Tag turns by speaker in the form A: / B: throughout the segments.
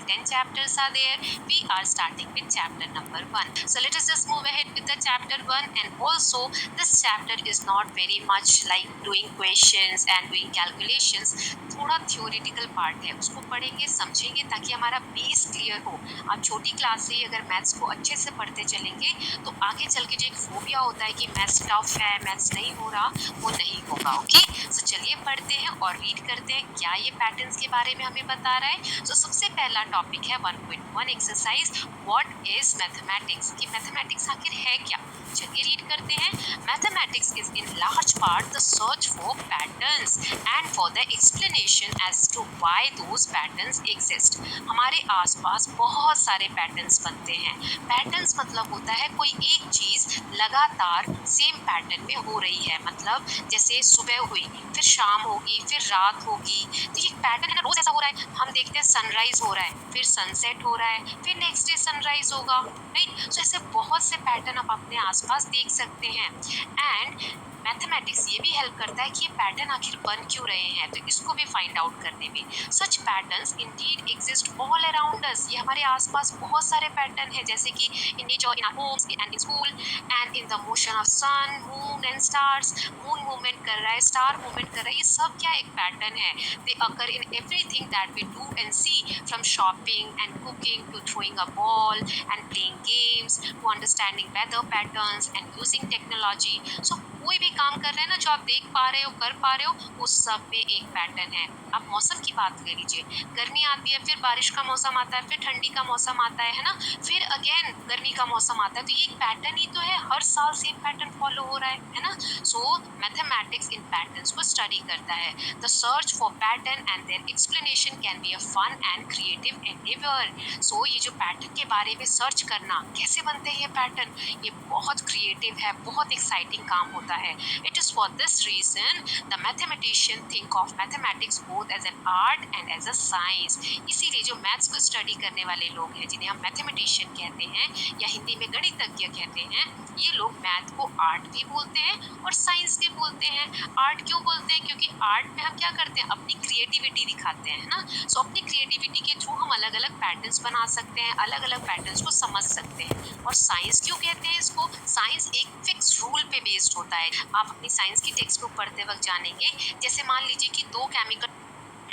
A: 10 chapters are there. We are starting with chapter number 1. So let us just move ahead with the chapter 1. And also this chapter is not very much like doing questions and doing calculations. थोड़ा theoretical part है, उसको पढ़ेंगे समझेंगे ताकि हमारा base clear हो. आप छोटी क्लास से ही अगर मैथ्स को अच्छे से पढ़ते चलेंगे तो आगे चल के जो एक फोबिया होता है कि मैथ्स टफ है, मैथ्स नहीं हो रहा, वो नहीं होगा. ओके, तो चलिए पढ़ते हैं और रीड करते हैं क्या ये पैटर्न्स के बारे में हमें बता रहा है. तो सबसे पहला टॉपिक है 1.1 एक्सरसाइज, व्हाट इज मैथमेटिक्स, कि मैथमेटिक्स आखिर है क्या. चलिए रीड करते हैं. Mathematics is in large part the search for patterns and for the explanation as to why those patterns exist. हमारे आसपास बहुत सारे पैटर्न्स बनते हैं. पैटर्न्स मतलब होता है कोई एक चीज लगातार सेम पैटर्न में हो रही है. मतलब जैसे सुबह हुई, फिर शाम होगी, फिर रात होगी, तो ये पैटर्न है ना, रोज ऐसा हो रहा है. हम देखते हैं सनराइज हो रहा है, फिर सनसेट हो रहा है, फिर नेक्स्ट डे सनराइज होगा, राइट. सो ऐसे बहुत से पैटर्न आप अपने आसपास देख सकते हैं. एंड मैथमेटिक्स ये भी हेल्प करता है कि ये पैटर्न आखिर बन क्यों रहे हैं, तो इसको भी फाइंड आउट करने में. Such patterns indeed exist all around us. ये हमारे आसपास बहुत सारे पैटर्न है, जैसे कि in nature, in our homes and in school and in the motion of sun, moon and stars. Moon movement कर रहा है, स्टार मूवमेंट कर रहा है, ये सब क्या एक पैटर्न है. They occur in everything that we do and see, from shopping and cooking to throwing a ball and playing games to understanding weather patterns and using technology. So कोई भी काम कर रहे हैं ना जो आप देख पा रहे हो, कर पा रहे हो, उस सब में एक पैटर्न है. आप मौसम की बात ले लीजिए, गर्मी आती है, फिर बारिश का मौसम आता है, फिर ठंडी का मौसम आता है ना, फिर अगेन गर्मी का मौसम आता है. तो ये एक पैटर्न ही तो है, हर साल सेम पैटर्न फॉलो हो रहा है ना. सो मैथमेटिक्स इन पैटर्न्स को स्टडी करता है. The search for pattern and their explanation can be a fun and creative endeavour. So ये जो पैटर्न के बारे में सर्च करना, कैसे बनते हैं ये पैटर्न, ये बहुत क्रिएटिव है, बहुत एक्साइटिंग काम होता है. It is for this reason the mathematician think of mathematics both as an art and as a science. इसीलिए जो मैथ्स को स्टडी करने वाले लोग हैं, जिन्हें हम मैथमेटिशियन कहते हैं या हिंदी में गणितज्ञ कहते हैं, ये लोग मैथ को आर्ट भी बोलते हैं और साइंस भी बोलते हैं. आर्ट क्यों बोलते हैं, क्योंकि आर्ट में हम क्या करते हैं, अपनी क्रिएटिविटी दिखाते हैं ना. सो अपनी क्रिएटिविटी के थ्रू हम अलग अलग पैटर्न्स बना सकते हैं, अलग अलग पैटर्न्स को समझ सकते हैं. और साइंस क्यों कहते हैं इसको, साइंस एक फिक्स रूल पे बेस्ड होता है. आप अपनी साइंस की टेक्स्ट बुक पढ़ते वक्त जानेंगे. जैसे मान लीजिए कि दो केमिकल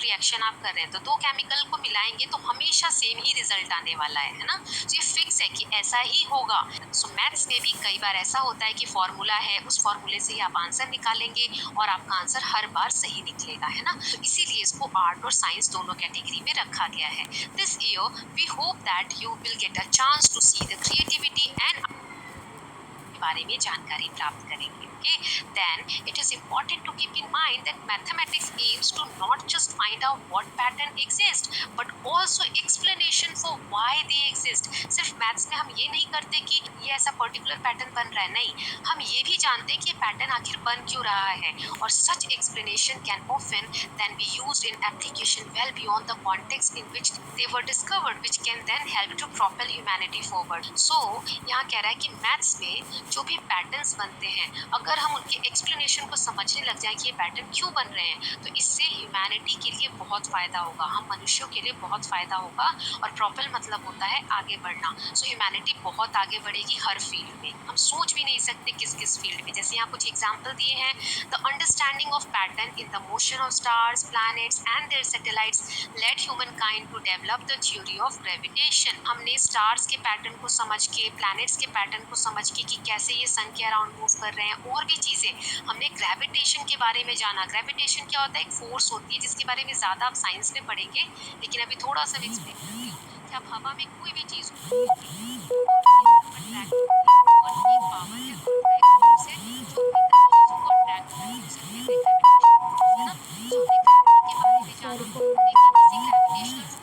A: रिएक्शन आप कर रहे हैं, तो दो केमिकल को मिलाएंगे तो हमेशा सेम ही रिजल्ट आने वाला है ना. तो ये फिक्स है कि ऐसा ही होगा. सो मैथ्स में भी कई बार ऐसा होता है कि फॉर्मूला है, उस फॉर्मूले से ही आप आंसर निकालेंगे और आपका आंसर हर बार सही निकलेगा, है ना. तो इसीलिए इसको आर्ट और साइंस दोनों कैटेगरी में रखा गया है. This year we hope that you will get a chance to see the creativity and बारे में जानकारी प्राप्त करेंगे. Okay, then it is important to keep in mind that mathematics aims to not just find out what pattern exist, but also explanation for why they exist. सिर्फ maths में हम ये नहीं करते कि ये ऐसा पर्टिकुलर पैटर्न बन रहा है, नहीं, हम ये भी जानते हैं कि ये पैटर्न आखिर बन क्यों रहा है. और such explanation can often then be used in application well beyond the context in which they were discovered, which can then help to propel humanity forward. So यहाँ कह रहा है कि मैथ्स में जो भी पैटर्न्स बनते हैं, अगर हम उनके एक्सप्लेनेशन को समझने लग जाए कि ये पैटर्न क्यों बन रहे हैं, तो इससे ह्यूमैनिटी के लिए बहुत फ़ायदा होगा, हम मनुष्यों के लिए बहुत फ़ायदा होगा. और प्रॉपल मतलब होता है आगे बढ़ना. सो ह्यूमैनिटी बहुत आगे बढ़ेगी हर फील्ड में. हम सोच भी नहीं सकते किस किस फील्ड में. जैसे यहाँ कुछ एग्जाम्पल दिए हैं. The understanding of pattern in the motion of stars, planets and their satellites led humankind to develop the theory of gravitation. हमने स्टार्स के पैटर्न को समझ के, प्लैनेट्स के पैटर्न को समझ के कि कैसे ये सन के अराउंड मूव कर रहे हैं, और भी चीज़ें हमने ग्रेविटेशन के बारे में जाना. ग्रेविटेशन क्या होता है, एक फोर्स होती है जिसके बारे में ज़्यादा आप साइंस में पढ़ेंगे, लेकिन अभी थोड़ा सा एक्सप्लेन करती हूँ कि आप हवा में कोई भी चीज़ को पावर है, फोर्स है जो अपनी तरफ चीज़ों को अट्रैक्ट करती है, उसे कहते हैं ग्रेविटेशन, है ना. सो हमने ग्रेविटी के बारे में जाना, हमने किसी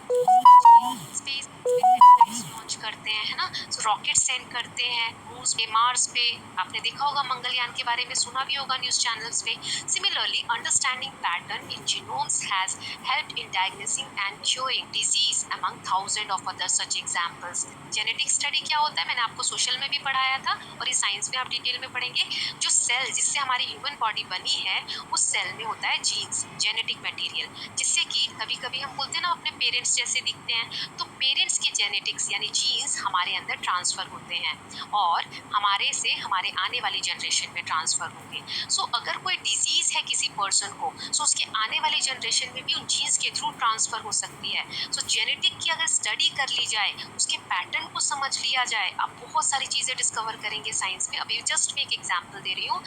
A: ग्रेविटेशनल स्पेस में सैटेलाइट्स लॉन्च करते हैं, है ना. सो रॉकेट सेंड करते हैं मून पे, मार्स पे. आपने देखा होगा मंगलयान के बारे में, सुना भी होगा न्यूज़ चैनल्स पे. Similarly understanding pattern in genomes has helped in diagnosing and curing disease among thousand of other such examples. Genetic study क्या होता है, मैंने आपको सोशल में भी पढ़ाया था और ये साइंस में आप डिटेल में पढ़ेंगे. जो सेल जिससे हमारी ह्यूमन बॉडी बनी है, उस सेल में होता है जीन्स, जेनेटिक मटेरियल, जिससे कि कभी कभी हम बोलते हैं ना अपने पेरेंट्स जैसे दिखते हैं. तो पेरेंट्स के जेनेटिक्स यानी जीन्स हमारे अंदर ट्रांसफ़र होते हैं और हमारे से हमारे आने वाली जनरेशन में ट्रांसफ़र होंगे। सो अगर कोई डिजीज़ है किसी पर्सन को, सो उसके आने वाली जनरेशन में भी उन जीन्स के थ्रू ट्रांसफ़र हो सकती है। सो जेनेटिक की अगर स्टडी कर ली जाए, उसके पैटर्न को समझ लिया जाए, आप बहुत सारी चीज़ें डिस्कवर करेंगे साइंस में। अभी जस्ट मैं एक एग्जांपल दे रही हूँ।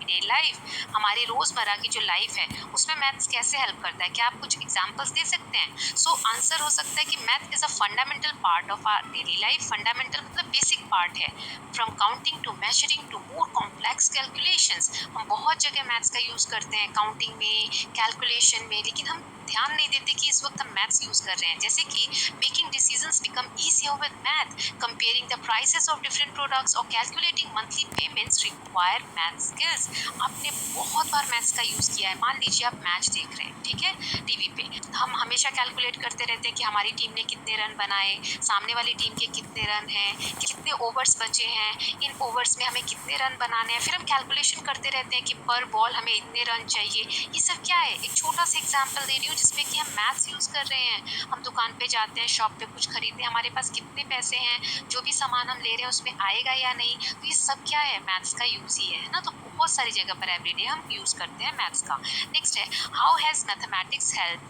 A: डे लाइफ, हमारी रोजमर्रा की जो लाइफ है उसमें मैथ्स कैसे हेल्प करता है, क्या आप कुछ एग्जांपल्स दे सकते हैं? सो आंसर हो सकता है कि math is a fundamental part of our daily life. Fundamental मतलब बेसिक पार्ट है। From counting to measuring to more complex calculations, हम बहुत जगह मैथ्स का यूज करते हैं, काउंटिंग में, कैलकुलेशन में, लेकिन हम ध्यान नहीं देते कि इस वक्त हम मैथ्स यूज कर रहे हैं। जैसे कि making decisions become easier with math, comparing the prices of different products or calculating monthly payments require math skills। आपने बहुत बार मैथ्स का यूज किया है। मान लीजिए आप मैच देख रहे हैं, ठीक है, टीवी पे, हम हमेशा कैलकुलेट करते रहते हैं कि हमारी टीम ने कितने रन बनाए, सामने वाली टीम के कितने रन हैं, कितने ओवर्स बचे हैं, इन ओवर्स में हमें कितने रन बनाने हैं। फिर हम कैलकुलेशन करते रहते हैं कि पर बॉल हमें इतने रन चाहिए। ये सब क्या है? एक छोटा सा एग्जाम्पल दे रही हूँ जिसमें कि हम मैथ्स यूज कर रहे हैं। हम दुकान पे जाते हैं, शॉप पे कुछ खरीदते हैं, हमारे पास कितने पैसे हैं, जो भी सामान हम ले रहे हैं उसमें आएगा या नहीं। तो ये सब क्या है? मैथ्स का यूज ही है ना। तो बहुत सारी जगह पर एवरीडे हम यूज करते हैं मैथ्स का। नेक्स्ट है, how has mathematics help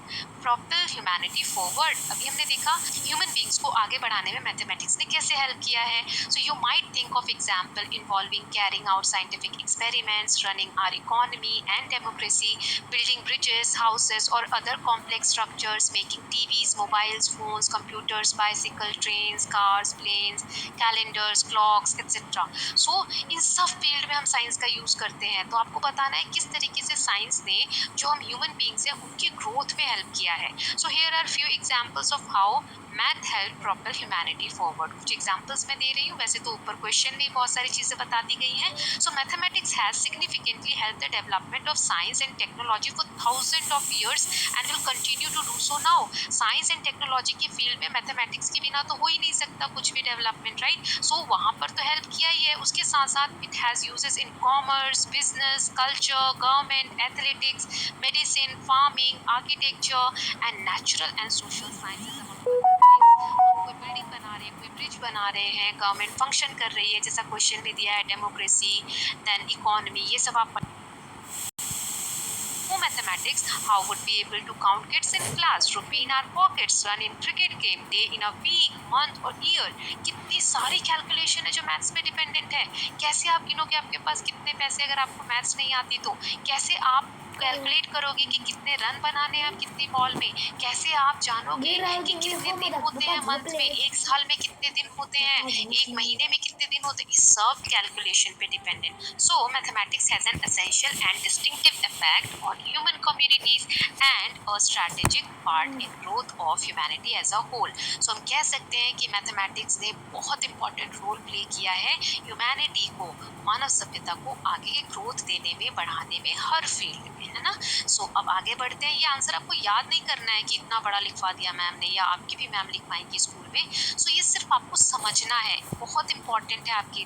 A: propel humanity forward. अभी हमने देखा ह्यूमन बींग्स को आगे बढ़ाने में मैथमेटिक्स ने कैसे हेल्प किया है। So you might think of example involving carrying out scientific experiments, running our economy and democracy, building bridges, houses, or other complex structures, making TVs, mobiles, phones, computers, bicycle, trains, cars, planes, calendars, clocks, etc. So इन सब field में हम science का use करते हैं। तो आपको बताना है किस तरीके से साइंस ने जो हम ह्यूमन बींग्स हैं उनकी ग्रोथ में हेल्प किया है। So here are few examples of how math help propel humanity forward. कुछ एग्जांपल्स मैं दे रही हूँ, वैसे तो ऊपर क्वेश्चन में बहुत सारी चीजें बता दी गई हैं। So mathematics has significantly help the development of science and technology for thousand of years and will continue to do so now. Science and technology की फील्ड में मैथमेटिक्स के बिना तो हो ही नहीं सकता कुछ भी डेवलपमेंट, राइट। सो वहाँ पर तो हेल्प किया ही है, उसके साथ साथ it has uses in commerce, business, culture, government, athletics, medicine, farming, architecture and natural and social sciences. कोई बिल्डिंग बना रहे हैं, कोई ब्रिज बना रहे हैं, गवर्नमेंट फंक्शन कर रही है, जैसा क्वेश्चन में दिया है, डेमोक्रेसी, देन इकोनॉमी, ये सब आप mathematics, how would be able to count kids in class, rupee in our pockets, run in cricket game, day in a week, month or year। कितनी सारी कैलकुलेशन है जो मैथ्स पे डिपेंडेंट है। कैसे आप गिनोगे आपके पास कितने पैसे अगर आपको मैथ्स नहीं आती तो? कैसे आप कैलकुलेट करोगे कि कितने रन बनाने हैं आप कितनी बॉल में? कैसे आप जानोगे कि कितने दिन होते हैं मंथ में, एक साल में कितने दिन होते हैं, एक महीने में कितने दिन होते हैं? इस सब कैलकुलेशन पे dependent. So mathematics has an essential and distinctive effect on human communities and a strategic part in growth of humanity as a whole. So हम कह सकते हैं कि मैथमेटिक्स ने बहुत इंपॉर्टेंट रोल प्ले किया है ह्यूमैनिटी को, मानव सभ्यता को आगे ग्रोथ देने में, बढ़ाने में, हर फील्ड में, है ना। सो अब आगे बढ़ते हैं। ये आंसर आपको याद नहीं करना है कि इतना बड़ा लिखवा दिया मैम ने, या आपकी भी मैम लिख पाएंगी स्कूल में। सो ये सिर्फ आपको समझना है, बहुत इंपॉर्टेंट है आपके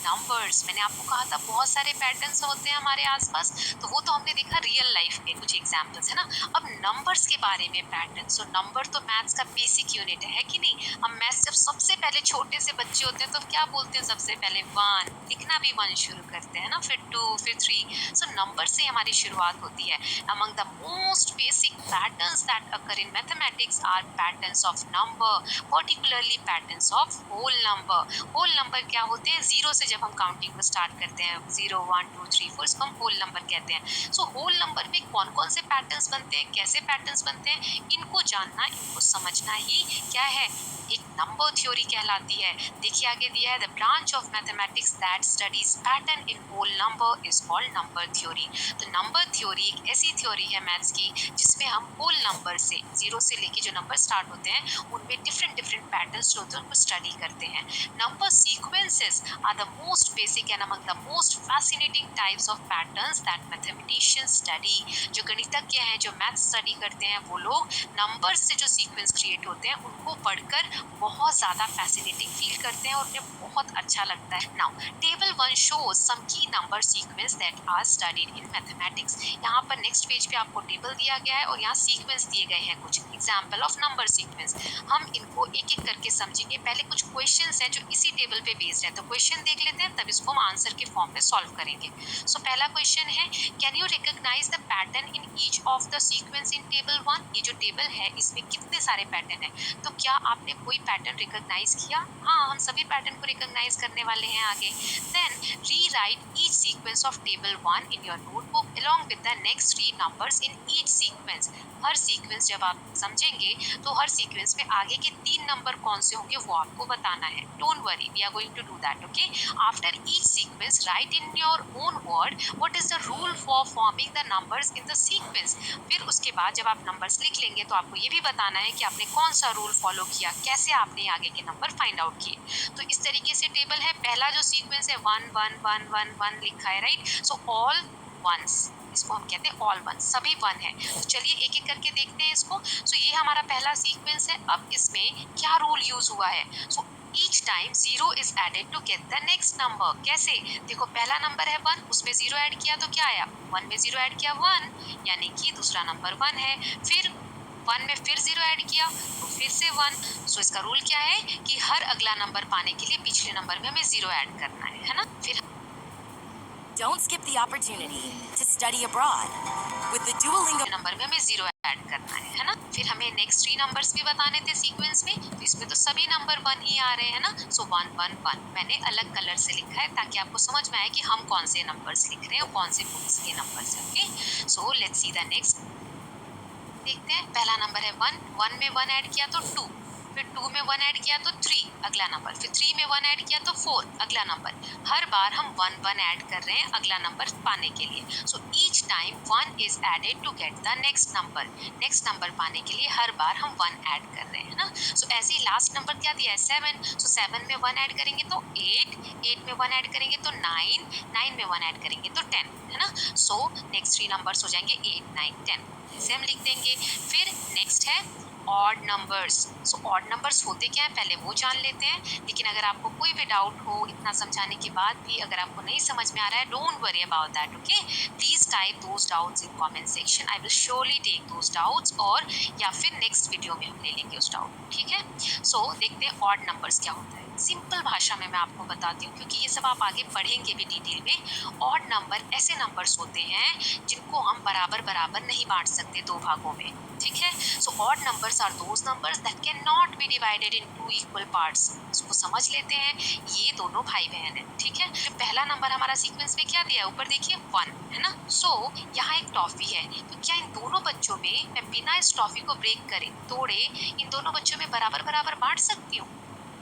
A: नंबर्स। मैंने आपको कहा था बहुत सारे पैटर्न्स होते हैं हमारे आसपास, तो वो तो हमने देखा रियल लाइफ में, कुछ एग्जांपल्स है ना। अब नंबर्स के बारे में पैटर्न। सो नंबर तो मैथ्स का बेसिक यूनिट है कि नहीं। हम मैथ्स जब सबसे पहले छोटे से बच्चे होते हैं तो क्या बोलते हैं? सबसे पहले वन, लिखना भी वन शुरू करते हैं ना, फिर टू, फिर थ्री। सो नंबर से हमारी शुरुआत होती है। Among the most basic patterns that occur in mathematics are patterns of number, particularly patterns of whole number. Whole number क्या होते हैं? जीरो से जब हम काउंटिंग को स्टार्ट करते हैं, 0 1 2 3 4, इसको हम होल नंबर कहते हैं। सो होल नंबर में कौन कौन से पैटर्न्स बनते हैं, कैसे पैटर्न्स बनते हैं, इनको जानना, इनको समझना ही क्या है, एक नंबर थ्योरी कहलाती है। देखिए आगे दिया है, the branch of mathematics that studies pattern in whole number is called number theory. तो नंबर थ्योरी एक ऐसी थ्योरी है मैथ्स की जिसमें हम होल नंबर से, जीरो से लेके जो नंबर स्टार्ट होते हैं उनमें डिफरेंट डिफरेंट पैटर्न्स जो होते हैं उनको स्टडी करते हैं। Number sequences are the most basic and among the most fascinating types of patterns that mathematicians study। जो गणितज्ञ हैं, जो मैथ स्टडी करते हैं, वो लोग नंबर्स से जो सीक्वेंस क्रिएट होते हैं उनको पढ़कर बहुत ज़्यादा फैसिनेटिंग फील करते हैं और उन्हें बहुत अच्छा लगता है। Now table 1 shows some key number sequence that are studied in mathematics. यहाँ पर नेक्स्ट पेज पे आपको टेबल दिया गया है और यहाँ सीक्वेंस दिए गए हैं, कुछ एग्जाम्पल ऑफ नंबर सीक्वेंस। हम इनको एक एक करके समझेंगे। पहले कुछ क्वेश्चंस हैं जो इसी टेबल पे बेस्ड है, तो क्वेश्चन देख लेते हैं, तब इसको हम आंसर के फॉर्म में सॉल्व करेंगे। सो पहला क्वेश्चन है, can you recognise the pattern in each of the sequence in table 1। ये जो टेबल है इसमें कितने सारे पैटर्न है, तो क्या आपने कोई पैटर्न रिकॉग्नाइज किया? हाँ, हम सभी पैटर्न को रिकॉग्नाइज करने वाले हैं आगे। Then rewrite each sequence of table 1 in your notebook along with the next 3 numbers in each sequence. हर सीक्वेंस जब आप समझेंगे तो हर सीक्वेंस में आगे के 3 नंबर कौन से होंगे वो आपको बताना है। Don't worry, we are going to do that. Okay, after each sequence write in your own word what is the rule for forming the numbers in the sequence. फिर उसके बाद जब आप नंबर्स लिख लेंगे तो आपको ये भी बताना है कि आपने कौन सा रूल फॉलो किया, कैसे आपने आगे के नंबर फाइंड आउट किए। तो इस तरीके से टेबल है। पहला जो सीक्वेंस है 1 1 1 1 1 लिखा है, राइट। सो ऑल वंस, इसको हम कहते हैं ऑल वन, सभी वन है। तो चलिए एक एक करके देखते हैं इसको। सो ये हमारा पहला सीक्वेंस है। अब इसमें क्या रूल यूज हुआ है? सो each time 0 is added to get the next number। कैसे? देखो पहला नंबर है 1, उसमें 0 ऐड किया तो क्या आया? 1 में 0 ऐड किया 1, यानी कि दूसरा नंबर 1 है। फिर 1 में फिर 0 ऐड किया तो फिर से 1। सो इसका रूल क्या है कि हर अगला नंबर पाने के लिए पिछले नंबर में हमें 0 ऐड करना है ना। फिर
B: Don't skip the opportunity to study abroad with the Duolingo
A: number में हमें 0 ऐड करना है ना। फिर हमें नेक्स्ट 3 नंबर्स भी बताने थे सीक्वेंस में, तो इसमें तो सभी नंबर 1 ही आ रहे हैं ना। सो 1 1 1 मैंने अलग कलर से लिखा है ताकि आपको समझ में आए कि हम कौन से नंबर्स लिख रहे हैं और कौन से बुक्स के नंबर्स हैं। Okay, so let's see the next. देखते हैं, पहला नंबर है 1, 1 में 1 ऐड किया तो 2, फिर 2 में 1 ऐड किया तो 3 अगला नंबर, फिर 3 में 1 ऐड किया तो 4 अगला नंबर। हर बार हम 1 1 ऐड कर रहे हैं अगला नंबर पाने के लिए। So each time 1 is added to get the next number. Next number पाने के लिए हर बार हम 1 ऐड कर रहे हैं ना। सो ऐसे ही लास्ट नंबर क्या दिया है? 7। सो 7 में 1 ऐड करेंगे तो 8, 8 में 1 ऐड करेंगे तो 9, 9 में 1 ऐड करेंगे तो 10, है ना। सो नेक्स्ट 3 नंबर्स हो जाएंगे 8 9 10, इसे हम लिख देंगे। फिर नेक्स्ट है ऑड नंबर्स। सो ऑड नंबर्स होते क्या है पहले वो जान लेते हैं। लेकिन अगर आपको कोई भी डाउट हो, इतना समझाने के बाद भी अगर आपको नहीं समझ में आ रहा है, don't worry about that. Okay, please type those doubts in comment section, I will surely take those doubts, और या फिर नेक्स्ट वीडियो में हम ले लेंगे उस डाउट। ठीक है, सो देखते हैं ऑड नंबर्स क्या होता है। सिंपल भाषा में मैं आपको बताती हूँ, क्योंकि ये सब आप आगे पढ़ेंगे भी डिटेल में। ऑड नंबर ऐसे नंबर्स होते हैं जिनको हम बराबर बराबर नहीं बांट सकते दो भागों में। ठीक है, so odd numbers are those numbers that can not be divided in 2 equal parts. इसको समझ लेते हैं, ये दोनों भाई बहन है। ठीक है, तो पहला नंबर हमारा सीक्वेंस में क्या दिया है? ऊपर देखिए 1, है ना। सो यहाँ एक टॉफी है, तो क्या इन दोनों बच्चों में मैं बिना इस टॉफी को ब्रेक करे तोड़े इन दोनों बच्चों में बराबर बराबर बांट सकती हूँ?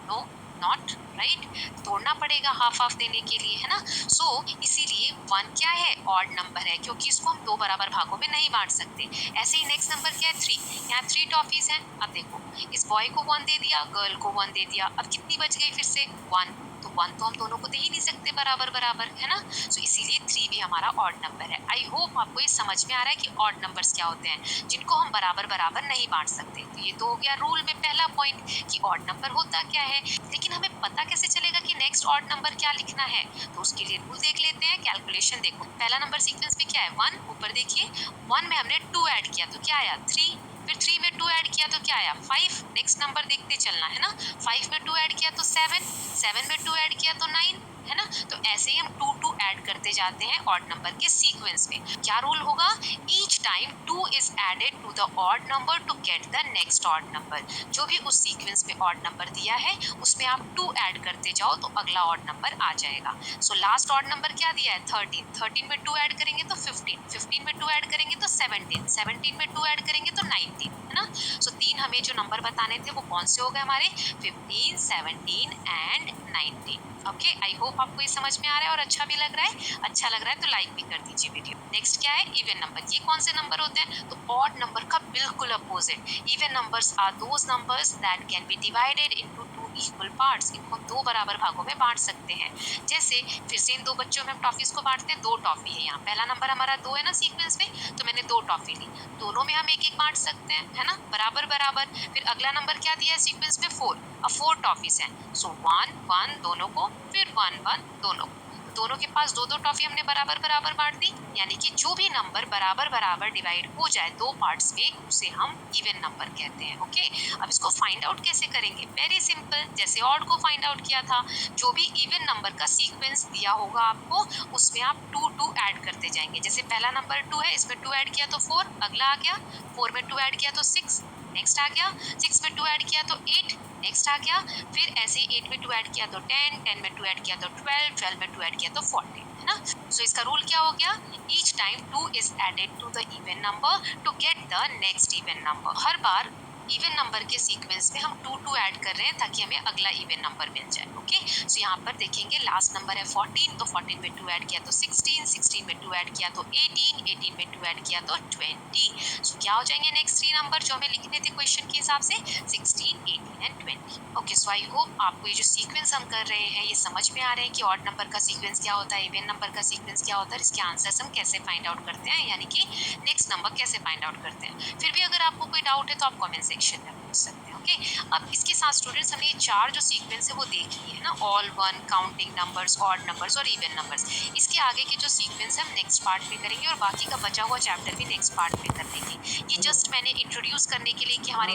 A: No, not, right. तोड़ना पड़ेगा हाफ हाफ देने के लिए, है ना। सो इसीलिए 1 क्या है? ऑड नंबर है, क्योंकि इसको हम 2 बराबर भागों में नहीं बांट सकते। ऐसे ही नेक्स्ट नंबर क्या है? 3। यहाँ 3 टॉफीज हैं। अब देखो, इस बॉय को 1 दे दिया, गर्ल को 1 दे दिया, अब कितनी बच गई फिर से? 1। तो 1 तो हम दोनों को दे ही नहीं सकते बराबर बराबर, है ना। सो इसीलिए 3 भी हमारा ऑड नंबर है। आई होप आपको ये समझ में आ रहा है कि ऑड नंबर्स क्या होते हैं जिनको हम बराबर बराबर नहीं बांट सकते। तो ये तो हो गया रूल में पहला पॉइंट कि ऑड नंबर होता क्या है। लेकिन हमें पता कैसे चलेगा कि नेक्स्ट ऑड नंबर क्या लिखना है? तो उसके लिए रूल देख लेते हैं। कैलकुलेशन देखो, पहला नंबर सीक्वेंस में क्या है? 1। ऊपर देखिए 1 में हमने 2 ऐड किया तो क्या आया? 3। फिर 3 में 2 ऐड किया तो क्या आया? 5। नेक्स्ट नंबर देखते चलना, है ना। 5 में 2 ऐड किया तो 7, 7 में 2 ऐड किया तो 9, है ना। तो ऐसे ही हम 2 2 ऐड करते जाते हैं ऑड नंबर के सीक्वेंस में। क्या रूल होगा? Each time 2 is added to the odd number to get the next odd number. जो भी उस सीक्वेंस में ऑड नंबर दिया है उसमें आप 2 ऐड करते जाओ तो अगला ऑड नंबर आ जाएगा। सो लास्ट ऑड नंबर क्या दिया है? 13। 13 में 2 ऐड करेंगे तो 15, 15 में 2 ऐड करेंगे तो 17, 17 में 2 ऐड करेंगे तो 19, है ना। सो 3 हमें जो नंबर बताने थे वो कौन से हो गए हमारे? 15, 17 एंड 19। ओके, आई होप आपको ये समझ में आ रहा है और अच्छा भी लग रहा है। अच्छा लग रहा है तो लाइक भी कर दीजिए वीडियो। नेक्स्ट क्या है? Even number. ये कौन से नंबर होते हैं? तो ऑड नंबर का बिल्कुल opposite. Even numbers are those numbers that can be divided into 2 equal parts. इनको हम 2 बराबर भागों में बांट सकते हैं। जैसे फिर से इन 2 बच्चों में हम टॉफीज को बांटते हैं। 2 टॉफी है यहाँ, पहला नंबर हमारा 2 है ना सीक्वेंस में, तो मैंने हमने 2 टॉफी ली, दोनों में हम एक एक बांट सकते हैं, है ना, बराबर बराबर। फिर अगला नंबर क्या दिया है सीक्वेंस में 4, अब 4 टॉफीज हैं, सो 1 1 दोनों को, फिर 1 1 दोनों को, दोनों के पास 2 2 टॉफी हमने बराबर बराबर बांट दी, यानी कि जो भी नंबर बराबर बराबर डिवाइड हो जाए 2 पार्ट्स में उसे हम इवन नंबर कहते हैं। ओके, अब इसको फाइंड आउट कैसे करेंगे? वेरी सिंपल, जैसे ऑड को फाइंड आउट किया था, जो भी इवन नंबर का सीक्वेंस दिया होगा आपको उसमें आप 2 2 ऐड करते जाएंगे। जैसे पहला नंबर 2 है, इसमें 2 ऐड किया तो 4, अगला आ गया, 4 में 2 ऐड किया तो 6, नेक्स्ट आ गया, 6 में 2 ऐड किया तो 8, नेक्स्ट आ गया, फिर ऐसे ही 8 में 2 ऐड किया तो 10, 10 में 2 ऐड किया तो 12, 12 में 2 ऐड किया तो 14, है ना। सो इसका रूल क्या हो गया? Each time 2 is added to the even number to get the next even number. हर बार इवन नंबर के सीक्वेंस में हम 2 2 ऐड कर रहे हैं ताकि हमें अगला इवन नंबर मिल जाए। ओके, सो यहाँ पर देखेंगे लास्ट नंबर है 14, तो 14 में 2 ऐड किया तो 16, 16 में 2 ऐड किया तो 18, 18 में 2 ऐड किया तो 20। सो क्या हो जाएंगे नेक्स्ट 3 नंबर जो हमें लिखने थे क्वेश्चन के हिसाब से? 16, 18 and 20। Okay, so I hope आपको ये जो सीक्वेंस हम कर रहे हैं ये समझ में आ रहे हैं कि ऑड नंबर का सीक्वेंस क्या होता है, इवन नंबर का सीक्वेंस क्या होता है, इसके आंसर्स हम कैसे फाइंड आउट करते हैं, यानी कि नेक्स्ट नंबर कैसे फाइंड आउट करते हैं। फिर भी अगर आपको कोई डाउट है तो आप कमेंट सेक्शन में पूछ सकते हैं। ओके, अब इसके साथ स्टूडेंट्स हमने ये 4 जो सीक्वेंस है वो देख लिए है ना, all, one, counting numbers, odd numbers और इवन नंबर्स। इसके आगे के जो सीक्वेंस है हम नेक्स्ट पार्ट में करेंगे और बाकी का बचा हुआ चैप्टर भी नेक्स्ट पार्ट में कर लेंगे। ये जस्ट मैंने इंट्रोड्यूस करने के लिए कि हमारी